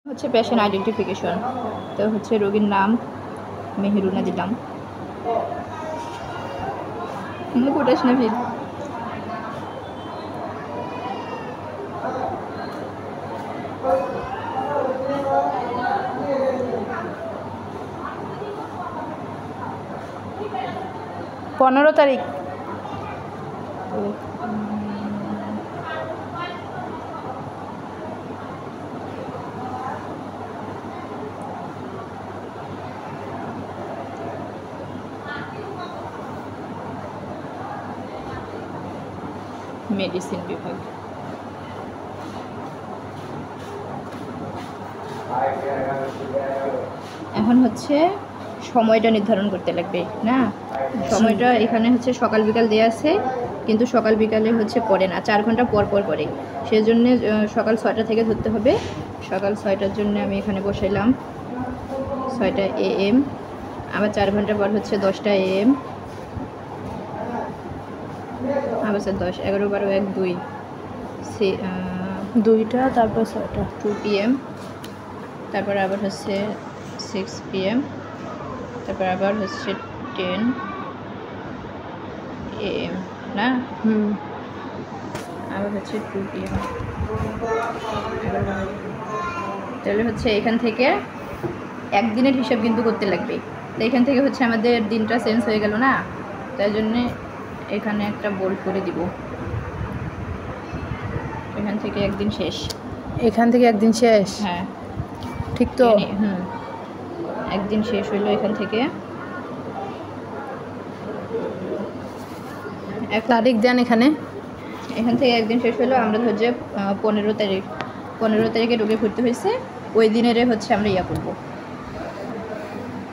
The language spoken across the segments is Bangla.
হচ্ছে পেশেন্ট আইডেন্টিফিকেশন। তো হচ্ছে রোগীর নাম মেহেরুনা দিলাম, মুকুটাস নাভিদ, পনেরো তারিখ। মেডিসিন বিভাগ। এখন হচ্ছে সময়টা নির্ধারণ করতে লাগবে না, সময়টা এখানে হচ্ছে সকাল বিকাল দেওয়া আছে, কিন্তু সকাল বিকালে হচ্ছে পড়ে না, 4 ঘন্টা পর পর পড়ে। সেজন্য সকাল 6টা থেকে ধরতে হবে। সকাল 6টার জন্য আমি এখানে বসাইলাম 6টা AM, আবার 4 ঘন্টা পর হচ্ছে 10টা AM, আবার 10, 11, 12, 1, 2, 2টা, তারপর 6টা, 2 PM, তারপর আবার হচ্ছে 6 PM, তারপর আবার হচ্ছে 10 AM না, আবার হচ্ছে 2 PM। তাহলে হচ্ছে এখান থেকে একদিনের হিসাব কিন্তু করতে লাগবে। তো এখান থেকে হচ্ছে আমাদের দিনটা চেঞ্জ হয়ে গেল না, তাই জন্যে এখানে একটা বোল্ড করে দিব। এখান থেকে একদিন শেষ, এখান থেকে একদিন শেষ। হ্যাঁ ঠিক তো। একদিন শেষ হইলো এখান থেকে। এক তারিখ দেন এখানে, এখান থেকে একদিন শেষ হলো। আমরা হচ্ছে 15 তারিখ, 15 তারিখে রোগী ভর্তি হয়েছে, ওই দিনের হচ্ছে আমরা ইয়া করবো।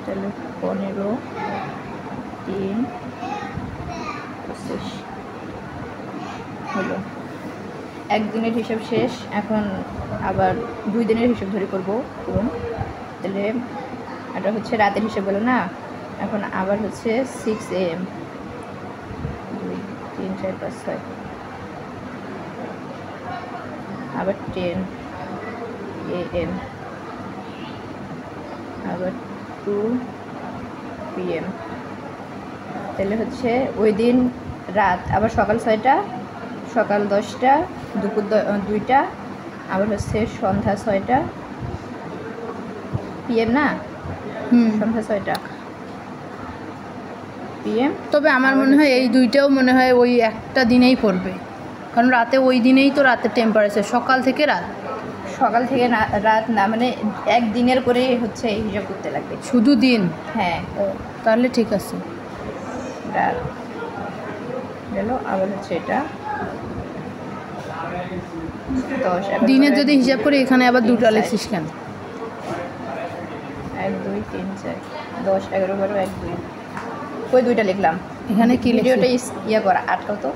তাহলে 15/3/25 হলো, একদিনের হিসাব শেষ। এখন আবার 2 দিনের হিসাব ধরে করবো। তাহলে এটা হচ্ছে রাতের হিসাব হলো না। এখন আবার হচ্ছে 6 AM, 2, 3, 4, 5, 6, আবার 10 AM, আবার 2 PM। তাহলে হচ্ছে ওই দিন রাত, আবার সকাল 6টা, সকাল 10টা, দুপুর 2টা, আবার হচ্ছে সন্ধ্যা 6টা PM না, সন্ধ্যা 6টা PM। তবে আমার মনে হয় এই দুইটাও মনে হয় ওই একটা দিনেই পড়বে, কারণ রাতে ওই দিনেই তো রাতের টেম্পারেচার, সকাল থেকে রাত। সকাল থেকে না, রাত না, মানে একদিনের করে হচ্ছে হিসাব করতে লাগবে, শুধু দিন। হ্যাঁ। তাহলে ঠিক আছে। রাত গেল, আবার হচ্ছে এটা 10, দিনের যদি হিসাব করি এখানে আবার 2টা লেখছিস কেন? 1, 2, 3, 4, 10, 11, 12, 1, 2, ওই 2টা লিখলাম। এখানে কি ভিডিওটা ইয়া করা, আটকাও তো।